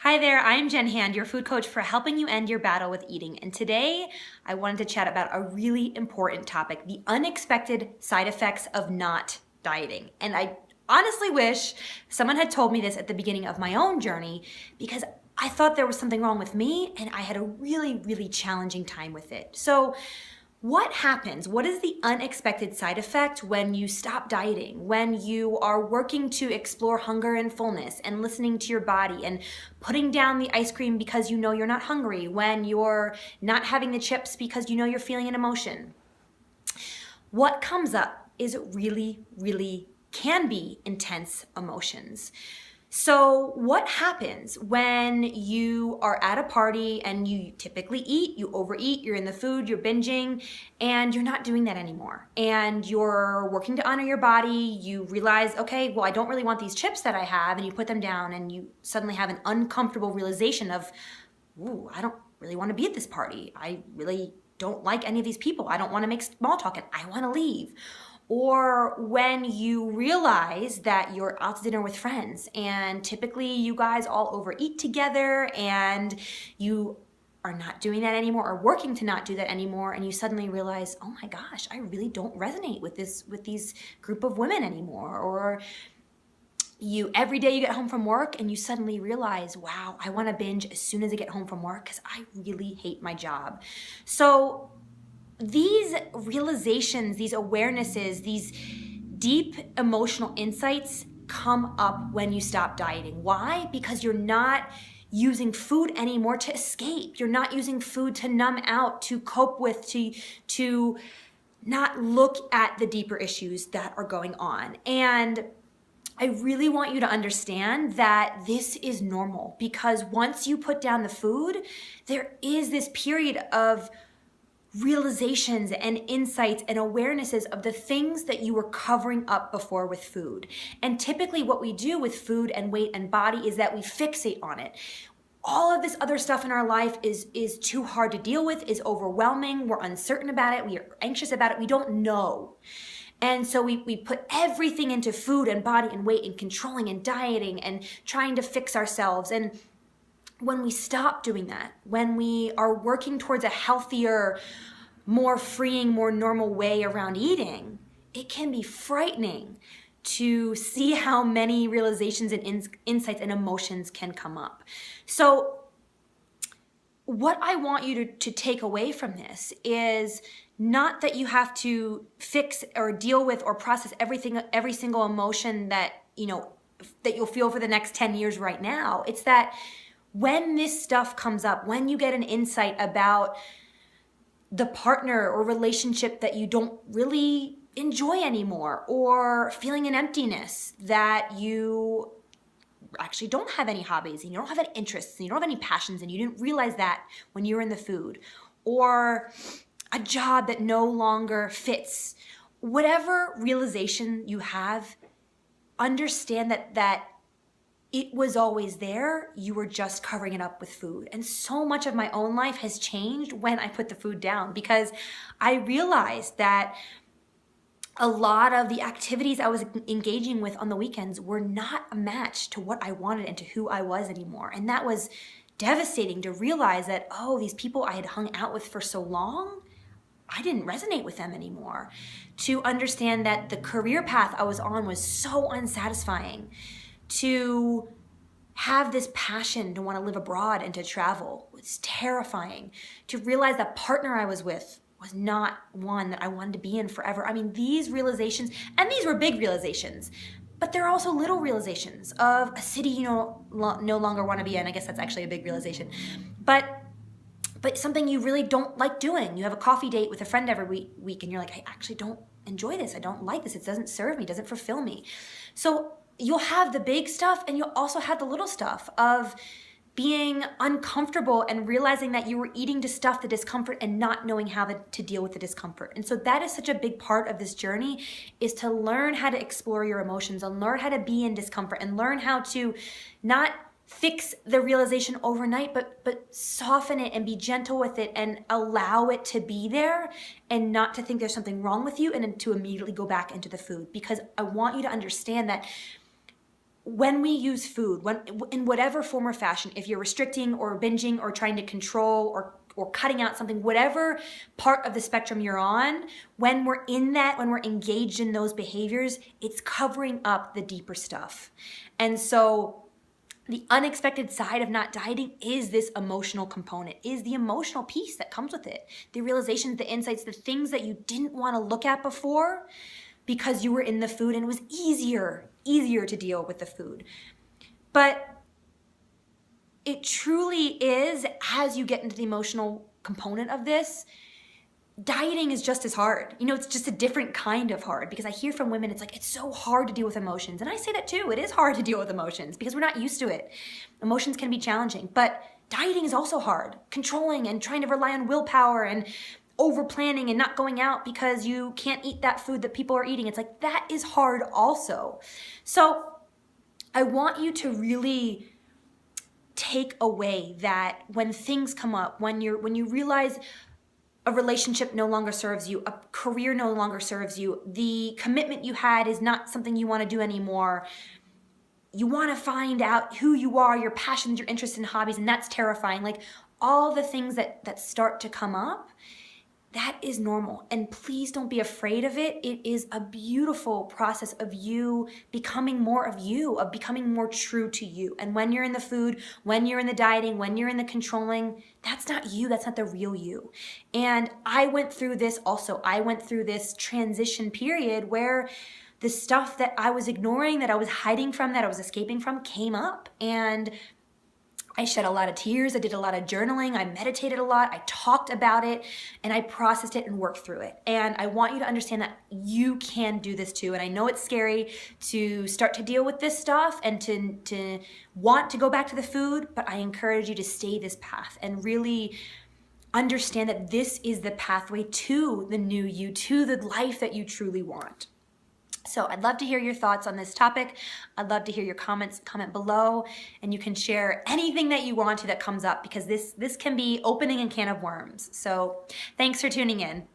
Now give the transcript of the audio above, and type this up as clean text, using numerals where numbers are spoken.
Hi there, I'm Jen Hand, your food coach for helping you end your battle with eating. And today I wanted to chat about a really important topic, the unexpected side effects of not dieting. And I honestly wish someone had told me this at the beginning of my own journey because I thought there was something wrong with me and I had a really challenging time with it. So what happens? What is the unexpected side effect when you stop dieting, when you are working to explore hunger and fullness and listening to your body and putting down the ice cream because you know you're not hungry, when you're not having the chips because you know you're feeling an emotion? What comes up is really can be intense emotions. So what happens when you are at a party and you typically eat, you overeat, you're in the food, you're binging, and you're not doing that anymore? And you're working to honor your body, you realize, okay, well, I don't really want these chips that I have, and you put them down and you suddenly have an uncomfortable realization of, ooh, I don't really want to be at this party. I really don't like any of these people. I don't want to make small talk and I want to leave. Or when you realize that you're out to dinner with friends and typically you guys all overeat together and you are not doing that anymore or working to not do that anymore, and you suddenly realize, oh my gosh, I really don't resonate with these group of women anymore. Or every day you get home from work and you suddenly realize, wow, I want to binge as soon as I get home from work because I really hate my job. So these realizations, these awarenesses, these deep emotional insights come up when you stop dieting. Why? Because you're not using food anymore to escape. You're not using food to numb out, to cope with, to not look at the deeper issues that are going on. And I really want you to understand that this is normal, because once you put down the food, there is this period of realizations and insights and awarenesses of the things that you were covering up before with food. And typically what we do with food and weight and body is that we fixate on it. All of this other stuff in our life is too hard to deal with, is overwhelming, we're uncertain about it, we are anxious about it, we don't know. And so we put everything into food and body and weight and controlling and dieting and trying to fix ourselves. And when we stop doing that, when we are working towards a healthier, more freeing, more normal way around eating, it can be frightening to see how many realizations and insights and emotions can come up. So what I want you to take away from this is not that you have to fix or deal with or process every single emotion that you'll feel for the next 10 years right now. It's that when this stuff comes up, when you get an insight about the partner or relationship that you don't really enjoy anymore, or feeling an emptiness that you actually don't have any hobbies and you don't have any interests and you don't have any passions and you didn't realize that when you were in the food, or a job that no longer fits, whatever realization you have, understand that it was always there. You were just covering it up with food. And so much of my own life has changed when I put the food down, because I realized that a lot of the activities I was engaging with on the weekends were not a match to what I wanted and to who I was anymore. And that was devastating to realize that, oh, these people I had hung out with for so long, I didn't resonate with them anymore. To understand that the career path I was on was so unsatisfying. To have this passion to want to live abroad and to travel was terrifying. To realize that partner I was with was not one that I wanted to be in forever. I mean, these realizations, and these were big realizations, but there are also little realizations of a city you no longer want to be in. I guess that's actually a big realization. But something you really don't like doing. You have a coffee date with a friend every week and you're like, I actually don't enjoy this. I don't like this. It doesn't serve me. It doesn't fulfill me. So you'll have the big stuff and you'll also have the little stuff of being uncomfortable and realizing that you were eating to stuff the discomfort and not knowing how to deal with the discomfort. And so that is such a big part of this journey, is to learn how to explore your emotions and learn how to be in discomfort and learn how to not fix the realization overnight, but soften it and be gentle with it and allow it to be there, and not to think there's something wrong with you and then to immediately go back into the food. Because I want you to understand that when we use food, in whatever form or fashion, if you're restricting or binging or trying to control or cutting out something, whatever part of the spectrum you're on, when we're in that, when we're engaged in those behaviors, it's covering up the deeper stuff. And so the unexpected side of not dieting is this emotional component, is the emotional piece that comes with it. The realizations, the insights, the things that you didn't want to look at before because you were in the food and it was easier to deal with the food. But it truly is, as you get into the emotional component of this, dieting is just as hard. It's just a different kind of hard, because I hear from women, it's like, it's so hard to deal with emotions. And I say that too. It is hard to deal with emotions because we're not used to it. Emotions can be challenging, but dieting is also hard. Controlling and trying to rely on willpower and over planning and not going out because you can't eat that food that people are eating. It's like, that is hard also. So I want you to really take away that when things come up, when you realize a relationship no longer serves you, a career no longer serves you, the commitment you had is not something you want to do anymore, you want to find out who you are, your passions, your interests and hobbies, and that's terrifying. Like all the things that start to come up, that is normal. And please don't be afraid of it. It is a beautiful process of you becoming more of you, of becoming more true to you. And when you're in the food, when you're in the dieting, when you're in the controlling, that's not you. That's not the real you. And I went through this also. I went through this transition period where the stuff that I was ignoring, that I was hiding from, that I was escaping from came up. And I shed a lot of tears. I did a lot of journaling. I meditated a lot. I talked about it and I processed it and worked through it. And I want you to understand that you can do this too. And I know it's scary to start to deal with this stuff and to want to go back to the food, but I encourage you to stay this path and really understand that this is the pathway to the new you, to the life that you truly want. So I'd love to hear your thoughts on this topic. I'd love to hear your comments. Comment below, and you can share anything that you want to that comes up, because this can be opening a can of worms. So thanks for tuning in.